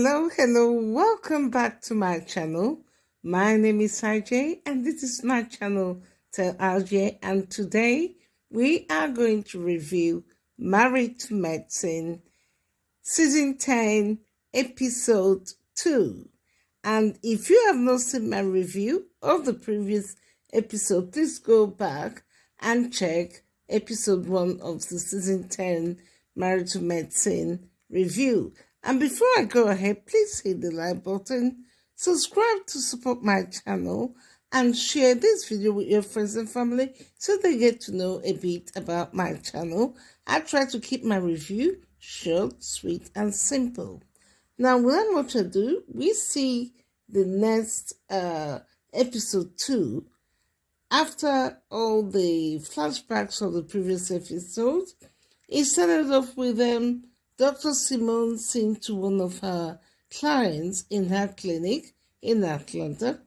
Hello, welcome back to my channel. My name is RJ and this is my channel, Tell RJ, and today we are going to review Married to Medicine, Season 10, Episode 2. And if you have not seen my review of the previous episode, please go back and check Episode 1 of the Season 10 Married to Medicine review. And before I go ahead, please hit the like button, subscribe to support my channel, and share this video with your friends and family so they get to know a bit about my channel. I try to keep my review short, sweet, and simple. Now, without much ado, we see the next episode 2. After all the flashbacks of the previous episode, it started off with Dr. Simone saying to one of her clients in her clinic in Atlanta.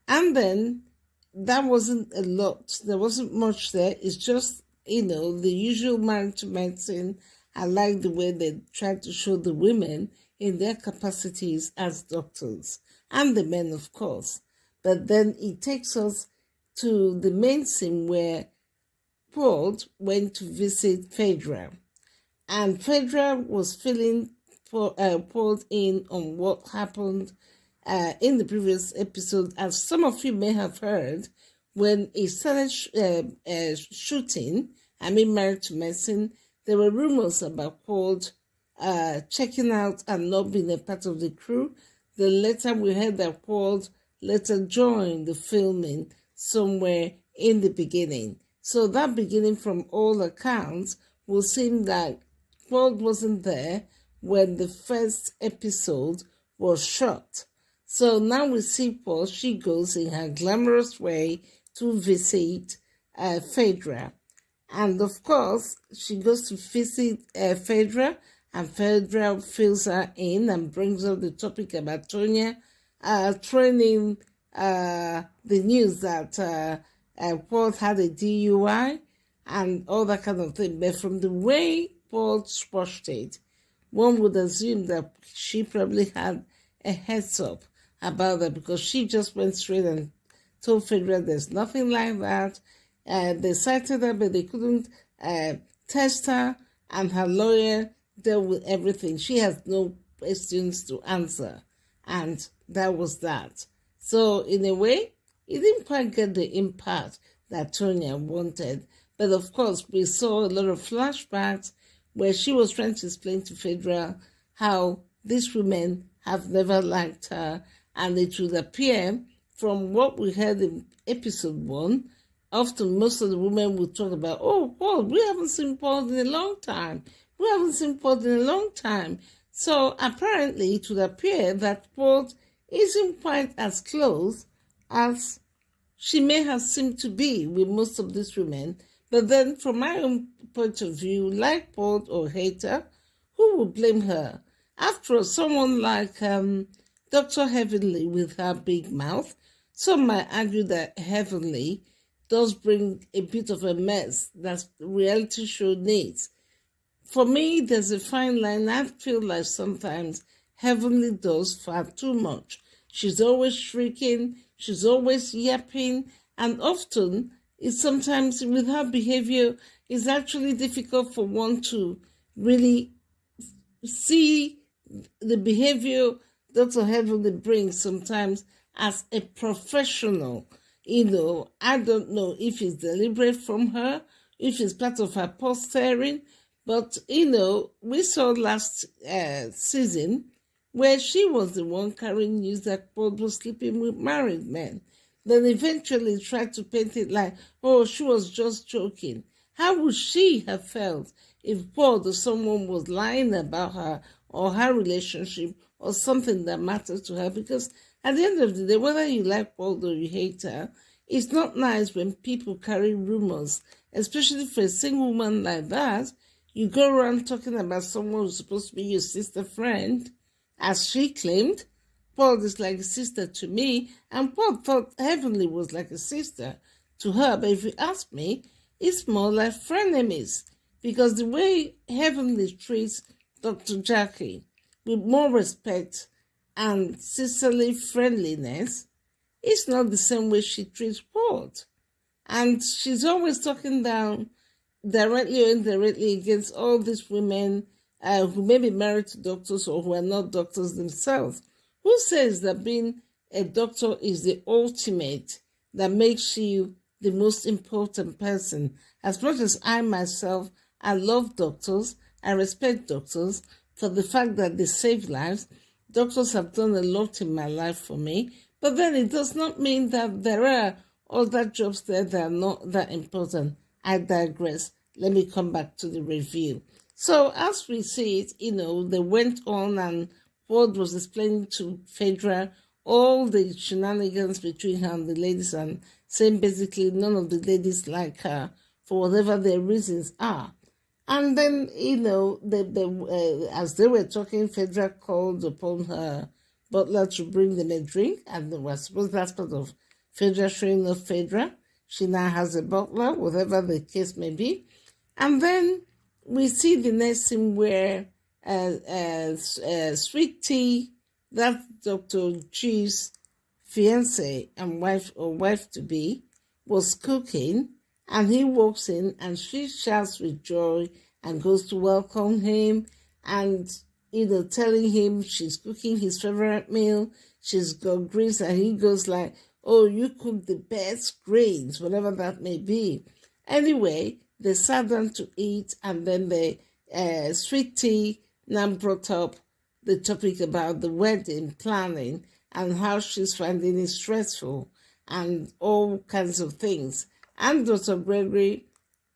And then that wasn't a lot. There wasn't much there. It's just, the usual Married to Medicine. I like the way they tried to show the women in their capacities as doctors. And the men, of course. But then it takes us to the main scene where Paul went to visit Phaedra. And Phaedra was filling Paul in on what happened in the previous episode. As some of you may have heard, when he started shooting, Married to Medicine, there were rumors about Paul checking out and not being a part of the crew. Then later we heard that Paul later joined the filming somewhere in the beginning. So that beginning, from all accounts, will seem that Paul wasn't there when the first episode was shot. So now we see Paul. She goes in her glamorous way to visit Phaedra. And of course, she goes to visit Phaedra, and Phaedra fills her in and brings up the topic about Tonya training the news that Paul had a DUI and all that kind of thing. But from the way Paul squashed it, one would assume that she probably had a heads up about that, because she just went straight and told Phaedra there's nothing like that. They cited her, but they couldn't test her, and her lawyer dealt with everything. She has no questions to answer, and that was that. So in a way, it didn't quite get the impact that Tonya wanted. But of course, we saw a lot of flashbacks where she was trying to explain to Phaedra how these women have never liked her, and it would appear from what we heard in episode 1, often most of the women would talk about, oh, Paul, we haven't seen Paul in a long time. We haven't seen Paul in a long time. So apparently it would appear that Paul isn't quite as close as she may have seemed to be with most of these women. But then, from my own point of view, like Paul or hater, who would blame her? After all, someone like Dr. Heavenly with her big mouth, some might argue that Heavenly does bring a bit of a mess that reality show needs. For me, there's a fine line. I feel like sometimes Heavenly does far too much. She's always shrieking, she's always yapping, and often it's sometimes with her behavior, it's actually difficult for one to really see the behavior Dr. Heavenly brings sometimes as a professional. I don't know if it's deliberate from her, if it's part of her posturing, but, we saw last season where she was the one carrying news that Paul was sleeping with married men. Then eventually tried to paint it like, oh, she was just joking. How would she have felt if Paul or someone was lying about her or her relationship or something that matters to her? Because at the end of the day, whether you like Paul or you hate her, it's not nice when people carry rumors, especially for a single woman like that. You go around talking about someone who's supposed to be your sister friend, as she claimed. Paul is like a sister to me, and Paul thought Heavenly was like a sister to her. But if you ask me, it's more like frenemies, because the way Heavenly treats Dr. Jackie, with more respect and sisterly friendliness, it's not the same way she treats Ward. And she's always talking down, directly or indirectly, against all these women who may be married to doctors or who are not doctors themselves. Who says that being a doctor is the ultimate, that makes you the most important person? As much as I myself, I love doctors, I respect doctors for the fact that they save lives. Doctors have done a lot in my life for me, but then it does not mean that there are other jobs there that are not that important. I digress. Let me come back to the review. So as we see it, they went on and Ward was explaining to Phaedra all the shenanigans between her and the ladies and saying basically none of the ladies like her for whatever their reasons are. And then, as they were talking, Phaedra called upon her butler to bring them a drink, and I suppose that's part of Phaedra showing off Phaedra. She now has a butler, whatever the case may be. And then we see the next scene where Sweet Tea, that's Dr. G's fiancé and wife-to-be, was cooking, and he walks in and she shouts with joy and goes to welcome him and, telling him she's cooking his favorite meal. She's got greens, and he goes like, oh, you cook the best greens, whatever that may be. Anyway, they sat down to eat, and then the Sweet Tea now brought up the topic about the wedding planning and how she's finding it stressful and all kinds of things. And Dr. Gregory,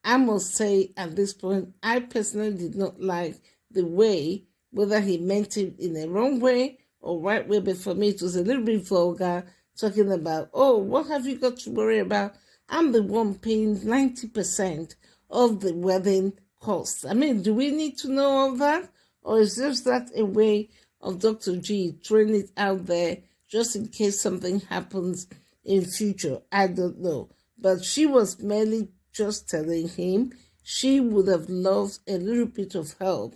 I must say at this point, I personally did not like the way, whether he meant it in a wrong way or right way, but for me it was a little bit vulgar, talking about, oh, what have you got to worry about? I'm the one paying 90% of the wedding costs. I mean, do we need to know all that? Or is just that a way of Dr. G throwing it out there just in case something happens in future? I don't know. But she was merely just telling him she would have loved a little bit of help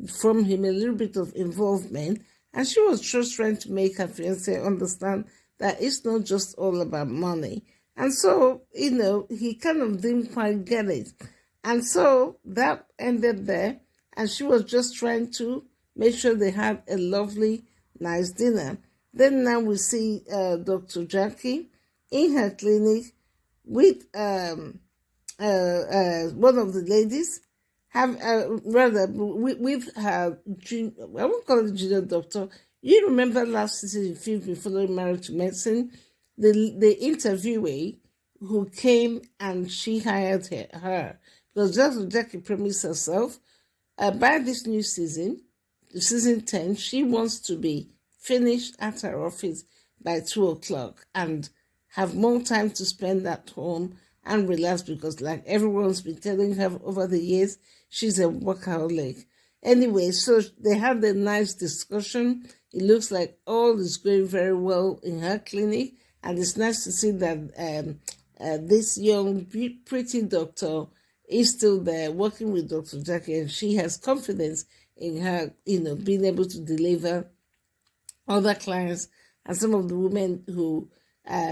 from him, a little bit of involvement. And she was just trying to make her fiancé understand that it's not just all about money. And so, he kind of didn't quite get it. And so that ended there. And she was just trying to make sure they had a lovely, nice dinner. Then now we see Dr. Jackie in her clinic with one of the ladies, with her, I won't call it junior doctor. You remember last season, if you've been following Married to Medicine, the interviewee who came and she hired her. Because Dr. Jackie promised herself, by this new season, season 10, she wants to be finished at her office by 2:00 and have more time to spend at home and relax, because like everyone's been telling her over the years, she's a workaholic. Anyway, so they had a nice discussion. It looks like all is going very well in her clinic, and it's nice to see that this young, pretty doctor is still there working with Dr. Jackie, and she has confidence in her, being able to deliver other clients and some of the women who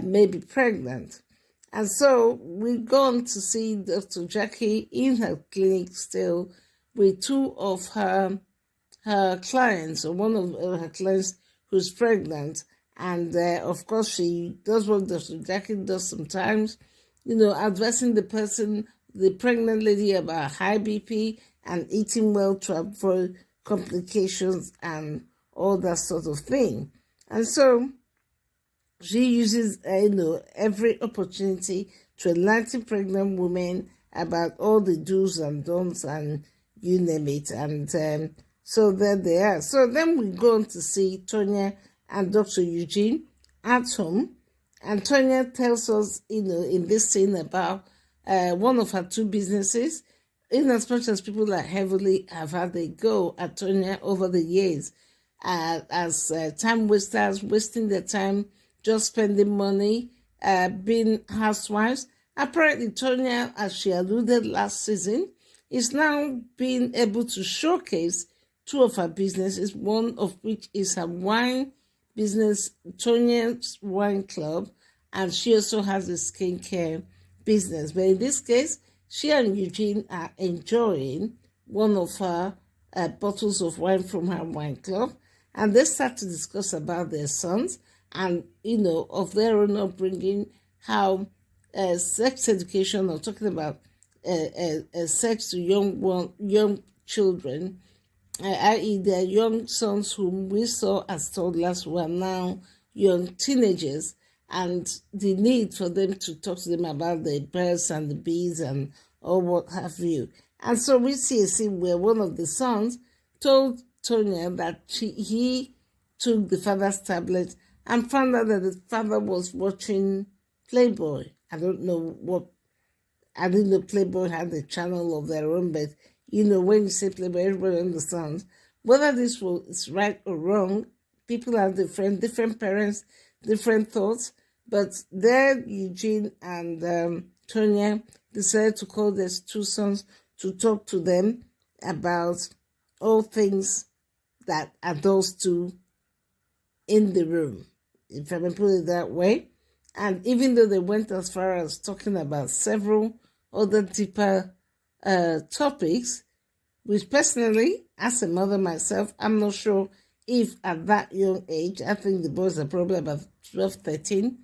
may be pregnant. And so we've gone to see Dr. Jackie in her clinic still with two of her clients, or one of her clients who's pregnant. And of course, she does what Dr. Jackie does sometimes, advising the pregnant lady about high BP and eating well to avoid complications and all that sort of thing. And so she uses, every opportunity to enlighten pregnant women about all the do's and don'ts and you name it. And so there they are. So then we go on to see Tonya and Dr. Eugene at home. And Tonya tells us, in this scene about one of her two businesses, in as much as people have had a go at Tonya over the years as time wasters, wasting their time, just spending money, being housewives. Apparently, Tonya, as she alluded last season, is now being able to showcase two of her businesses, one of which is her wine business, Tonia's Wine Club, and she also has a skincare business. But in this case, she and Eugene are enjoying one of her bottles of wine from her wine club, and they start to discuss about their sons and, of their own upbringing, how sex education, or talking about sex to young children, i.e. their young sons whom we saw as toddlers who are now young teenagers, and the need for them to talk to them about the birds and the bees and all what have you. And so we see a scene where one of the sons told Tonya that he took the father's tablet and found out that the father was watching Playboy. I didn't know Playboy had a channel of their own, but when you say Playboy, everybody understands. Whether this is right or wrong, people have different parents, different thoughts. But there, Eugene and Tonya decided to call their two sons to talk to them about all things that adults do in the room, if I may put it that way. And even though they went as far as talking about several other deeper topics, which personally, as a mother myself, I'm not sure if at that young age, I think the boys are probably about 12, 13,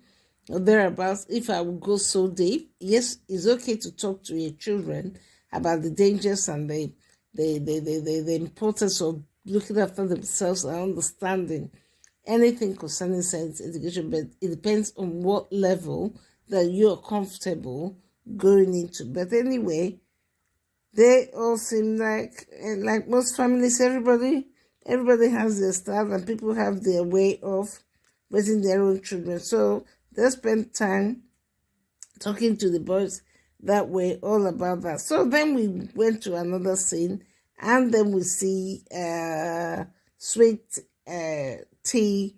or thereabouts, if I would go so deep. Yes, it's okay to talk to your children about the dangers and the importance of looking after themselves and understanding anything concerning sex education, but it depends on what level that you're comfortable going into. But anyway, they all seem like most families, everybody has their style, and people have their way of raising their own children. So they spend time talking to the boys that way, all about that. So then we went to another scene, and then we see Sweet T,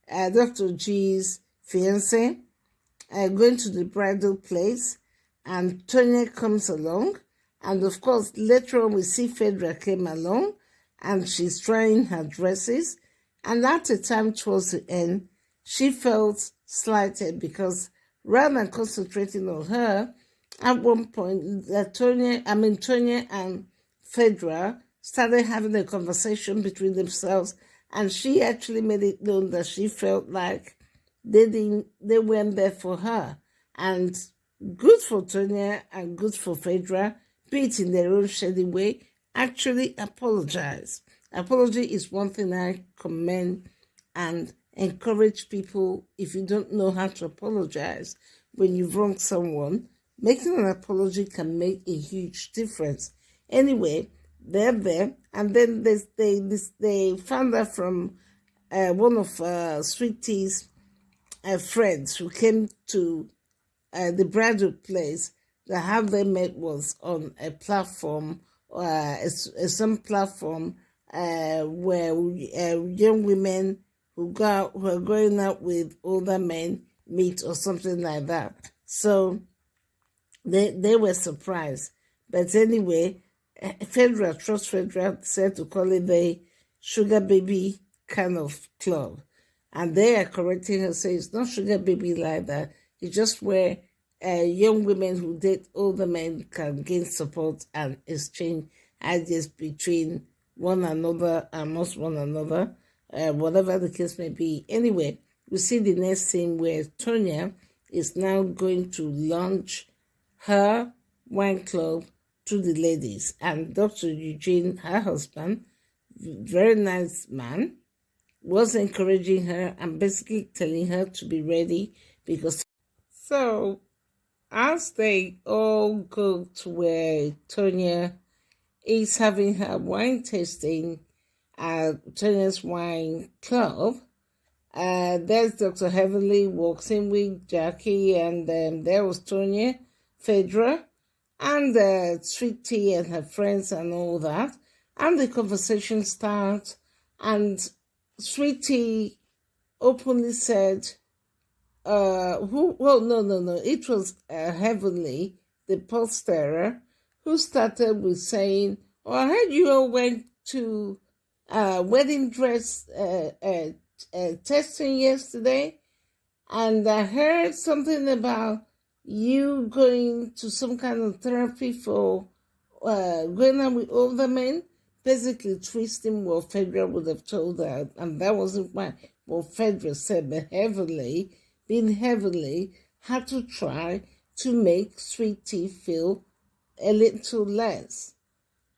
Dr. G's fiance, going to the bridal place, and Tonya comes along. And of course, later on, we see Phaedra came along, and she's trying her dresses. And at a time towards the end, she felt slighted because rather than concentrating on her, at one point, Tonya and Phaedra started having a conversation between themselves, and she actually made it known that she felt like they weren't there for her. And good for Tonya and good for Phaedra, be it in their own shady way, actually apologize. Apology is one thing I commend and encourage people. If you don't know how to apologize when you've wronged someone, making an apology can make a huge difference. Anyway, they're there, and then they found out from one of Sweet Tea's friends who came to the bridal place that how they met was on a platform, some platform where young women who are going out with older men meet or something like that. So they were surprised. But anyway, Phaedra said to call it the sugar baby kind of club. And they are correcting her, saying it's not sugar baby like that. It's just where young women who date older men can gain support and exchange ideas between one another, amongst one another, whatever the case may be. Anyway, we see the next scene where Tonya is now going to launch her wine club to the ladies. And Dr. Eugene, her husband, very nice man, was encouraging her and basically telling her to be ready because... So, as they all go to where Tonya is having her wine tasting at Tonya's wine club, there's Dr. Heavenly walks in with Jackie, and there was Tonya, Phaedra, and Sweet Tea and her friends and all that. And the conversation starts, and Sweet Tea openly said, it was Heavenly, the posterer, who started with saying, I heard you all went to wedding dress testing yesterday, and I heard something about you going to some kind of therapy for going out with older men, basically twisting what Fedra would have told her, and that wasn't what Fedra said, but being heavenly, had to try to make Sweet Tea feel a little less.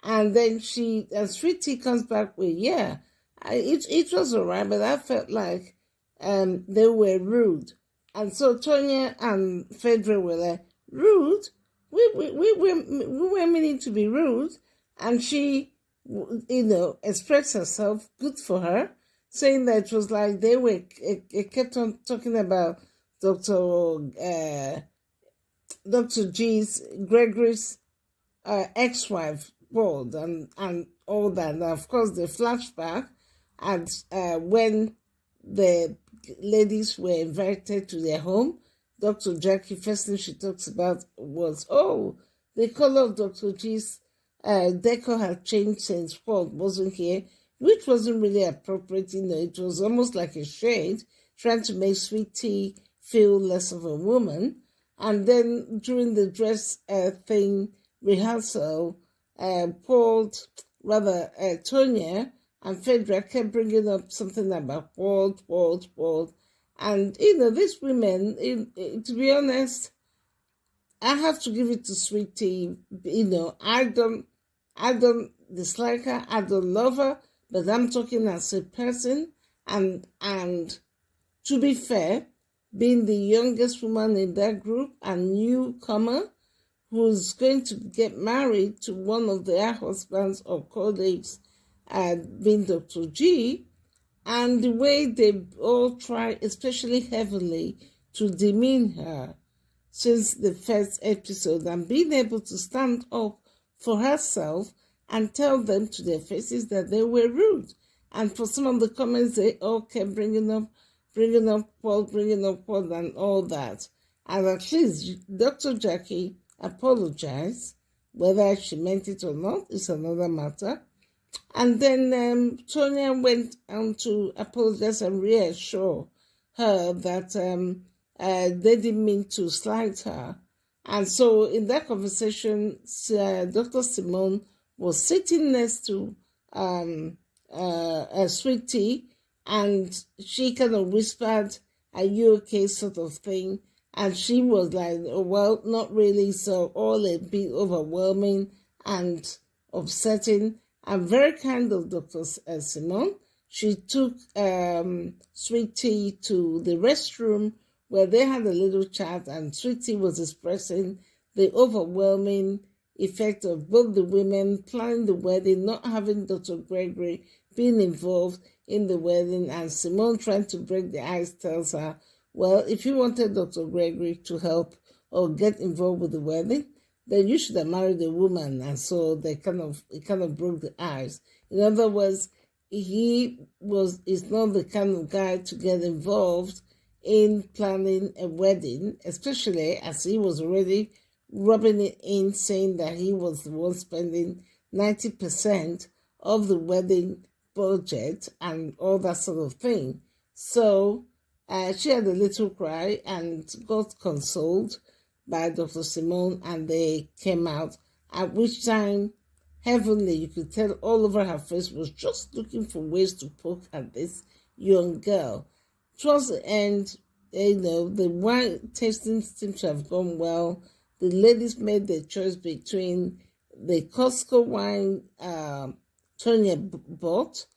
And then Sweet Tea comes back with, yeah, it was all right, but I felt like they were rude. And so Tonya and Fedra were like, rude? We were meaning to be rude. And she, expressed herself, good for her, saying that it was like it kept on talking about Dr. Gregory's ex-wife, Bold, and all that. And of course, the flashback at when the ladies were invited to their home, Dr. Jackie, first thing she talks about was, the color of Dr. G's decor had changed since Paul wasn't here, which wasn't really appropriate. It was almost like a shade, trying to make Sweet Tea feel less of a woman. And then during the dress thing rehearsal, Tonya and Fedra kept bringing up something about Paul. And, these women, to be honest, I have to give it to Sweet Tea. I don't dislike her. I don't love her, but I'm talking as a person. And to be fair, being the youngest woman in that group and newcomer who's going to get married to one of their husbands or colleagues, being Dr. G, and the way they all try, especially heavily, to demean her since the first episode, and being able to stand up for herself and tell them to their faces that they were rude. And for some of the comments, they all kept bringing up Paul, and all that. And at least Dr. Jackie apologized. Whether she meant it or not is another matter. And then Tonya went on to apologize and reassure her that they didn't mean to slight her. And so in that conversation, Dr. Simone was sitting next to Sweet Tea, and she kind of whispered, "Are you okay?" sort of thing. And she was like, "Oh, well, not really." So all a bit overwhelming and upsetting. And very kind of Dr. Simone. She took Sweet Tea to the restroom where they had a little chat, and Sweet Tea was expressing the overwhelming effect of both the women planning the wedding, not having Dr. Gregory being involved in the wedding, and Simone trying to break the ice tells her, well, if you wanted Dr. Gregory to help or get involved with the wedding, then you should have married a woman. And so it kind of broke the ice. In other words, is not the kind of guy to get involved in planning a wedding, especially as he was already rubbing it in, saying that he was the one spending 90% of the wedding budget and all that sort of thing. So she had a little cry and got consoled by Dr. Simone, and they came out, at which time, heavenly, you could tell all over her face, was just looking for ways to poke at this young girl. Towards the end, the wine tasting seemed to have gone well. The ladies made their choice between the Costco wine Tonya bought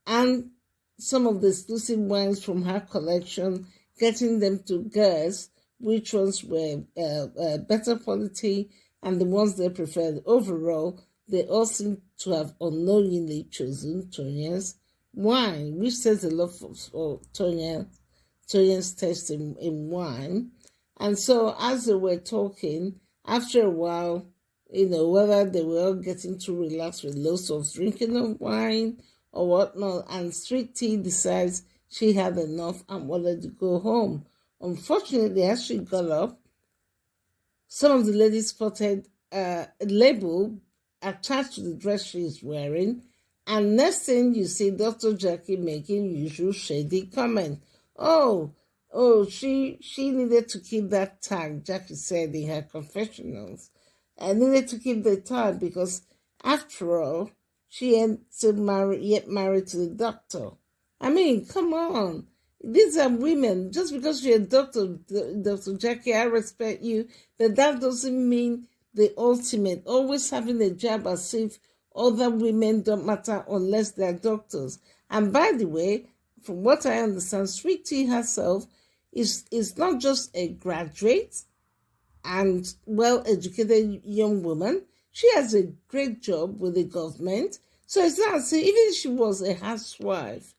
and some of the exclusive wines from her collection, getting them to guess which ones were better quality and the ones they preferred. Overall, they all seem to have unknowingly chosen Tonya's wine, which says a lot for Tonya's taste in wine. And so as they were talking, after a while, whether they were all getting too relaxed with lots of drinking of wine or whatnot, and Sweet Tea decides she had enough and wanted to go home. Unfortunately, as she got up, some of the ladies spotted a label attached to the dress she is wearing, And next thing you see Dr. Jackie making usual shady comment. She needed to keep that tag, Jackie said in her confessionals. And needed to keep the tag because, after all, she ain't still married to the doctor. I mean, come on. These are women. Just because you're a doctor, Dr. Jackie, I respect you, but that doesn't mean the ultimate. Always having a job as if other women don't matter unless they're doctors. And by the way, from what I understand, Sweet Tea herself is not just a graduate and well-educated young woman. She has a great job with the government. So it's not as if even if she was a housewife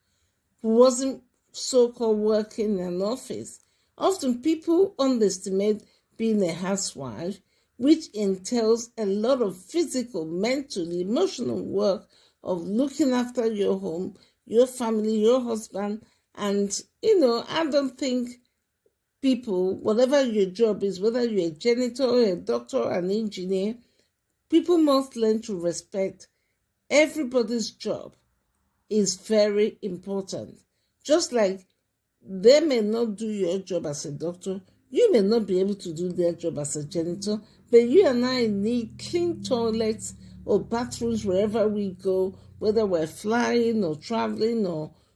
who wasn't so-called working in an office. Often people underestimate being a housewife, which entails a lot of physical, mental, emotional work of looking after your home, your family, your husband. And, I don't think people, whatever your job is, whether you're a janitor, a doctor, an engineer, people must learn to respect everybody's job is very important. Just like they may not do your job as a doctor, you may not be able to do their job as a janitor, but you and I need clean toilets or bathrooms wherever we go, whether we're flying or traveling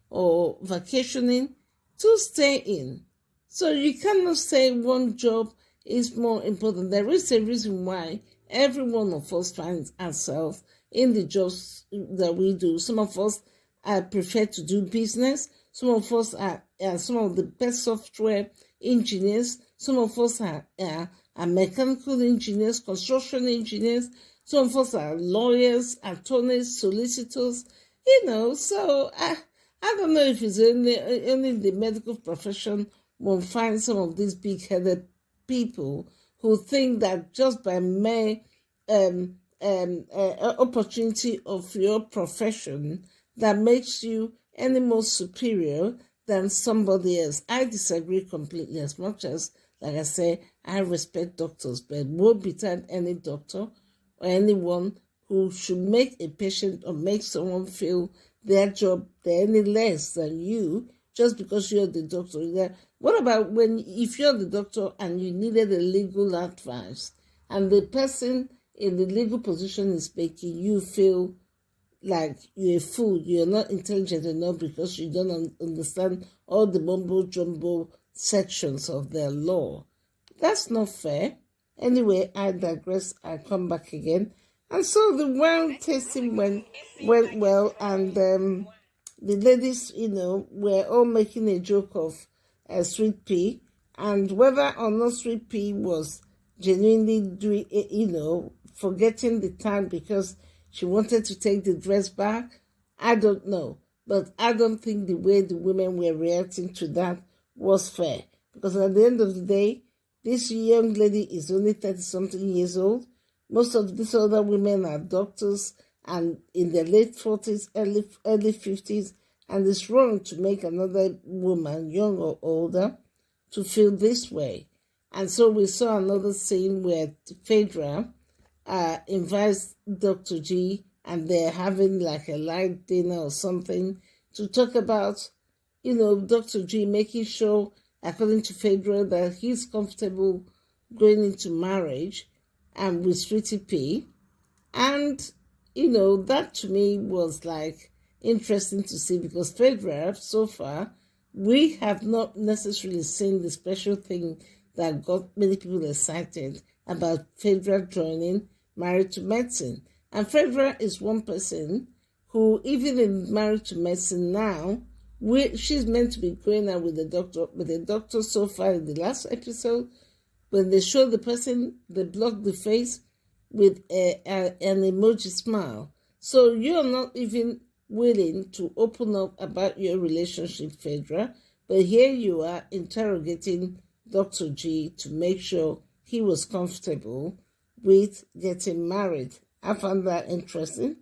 or vacationing, to stay in. So you cannot say one job is more important. There is a reason why every one of us finds ourselves in the jobs that we do. Some of us prefer to do business. Some of us are some of the best software engineers. Some of us are mechanical engineers, construction engineers. Some of us are lawyers, attorneys, solicitors. So I don't know if it's only in the medical profession one finds some of these big-headed people who think that just by mere opportunity of your profession that makes you any more superior than somebody else. I disagree completely. As much as, like I say, I respect doctors, but woe betide any doctor or anyone who should make a patient or make someone feel their job they're any less than you just because you're the doctor. What about if you're the doctor and you needed a legal advice and the person in the legal position is making you feel like you're a fool, you're not intelligent enough because you don't understand all the mumbo-jumbo sections of their law? That's not fair. Anyway, I digress. I come back again. And so the wine tasting went well, and the ladies, were all making a joke of Sweet Pea, and whether or not Sweet Pea was genuinely doing, forgetting the time because she wanted to take the dress back, I don't know. But I don't think the way the women were reacting to that was fair. Because at the end of the day, this young lady is only 30-something years old. Most of these other women are doctors and in their late 40s, early 50s, and it's wrong to make another woman, young or older, to feel this way. And so we saw another scene where Phaedra invites Dr. G, and they're having like a light dinner or something to talk about, Dr. G making sure, according to Phaedra, that he's comfortable going into marriage and with Sweetie P. And, that to me was like interesting to see because Phaedra, so far, we have not necessarily seen the special thing that got many people excited about Phaedra joining Married to Medicine. And Phaedra is one person who, even in Married to Medicine now, she's meant to be going out with the doctor so far in the last episode. When they show the person, they block the face with an emoji smile. So you're not even willing to open up about your relationship, Phaedra, but here you are interrogating Dr. G to make sure he was comfortable with getting married. I found that interesting.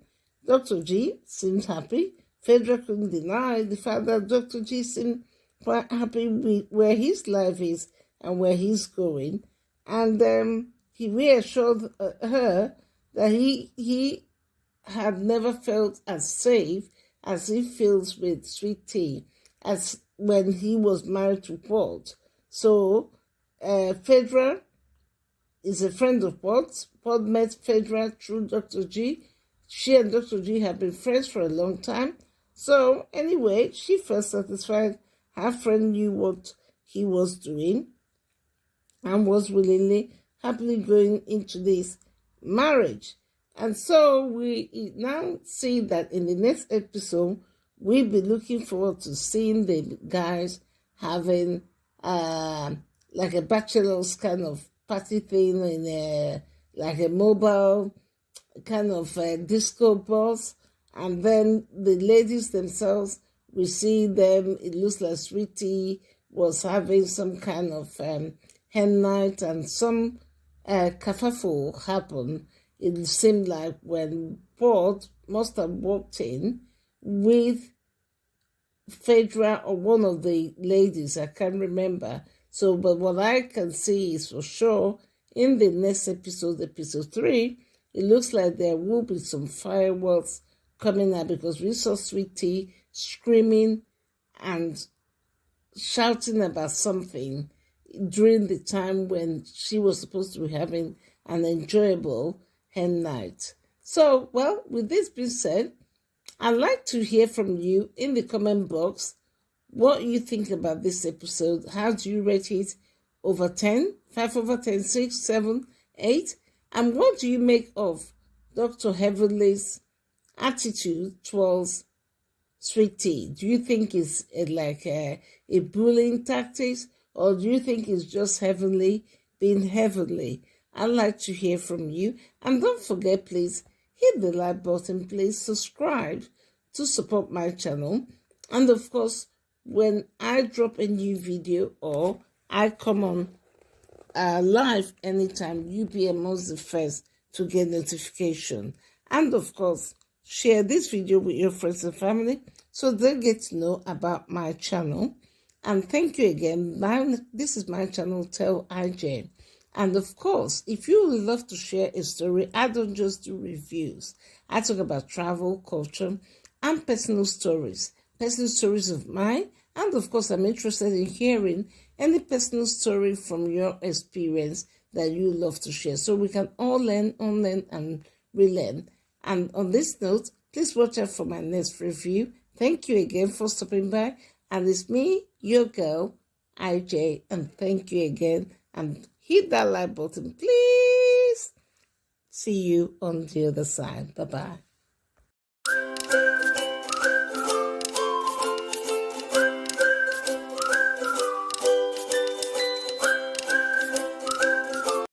Dr. G seemed happy. Phaedra couldn't deny the fact that Dr. G seemed quite happy with where his life is and where he's going. And he reassured her that he had never felt as safe as he feels with Sweet Tea as when he was married to Port. So, Fedra is a friend of Port's. Port met Fedra through Dr. G. She and Dr. G have been friends for a long time. So, anyway, she felt satisfied. Her friend knew what he was doing and was willingly, happily going into this marriage. And so we now see that in the next episode, we'll be looking forward to seeing the guys having like a bachelor's kind of party thing in like a mobile kind of disco bus. And then the ladies themselves, we see them, it looks like Sweetie was having some kind of hen night, and some kerfuffle happened. It seemed like when Port must have walked in with Phaedra or one of the ladies, I can't remember. So, but what I can see is for sure in the next episode, episode 3, it looks like there will be some fireworks coming out, because we saw Sweetie screaming and shouting about something during the time when she was supposed to be having an enjoyable hen night. So, well, with this being said, I'd like to hear from you in the comment box what you think about this episode. How do you rate it? Over 10? 5 over 10, 6, 7, 8? And what do you make of Dr. Heavenly's attitude towards Sweet Tea? Do you think it's like a bullying tactics, or do you think it's just Heavenly being heavenly? I'd like to hear from you. And don't forget, please, hit the like button, please subscribe to support my channel. And of course, when I drop a new video or I come on live anytime, you'll be amongst the first to get notification. And of course, share this video with your friends and family so they get to know about my channel. And thank you again. This is my channel, Tell IJ. And of course, if you would love to share a story, I don't just do reviews. I talk about travel, culture, and personal stories of mine. And of course, I'm interested in hearing any personal story from your experience that you love to share, so we can all learn, unlearn, and relearn. And on this note, please watch out for my next review. Thank you again for stopping by. And it's me, your girl, IJ. And thank you again. And hit that like button, please. See you on the other side. Bye-bye.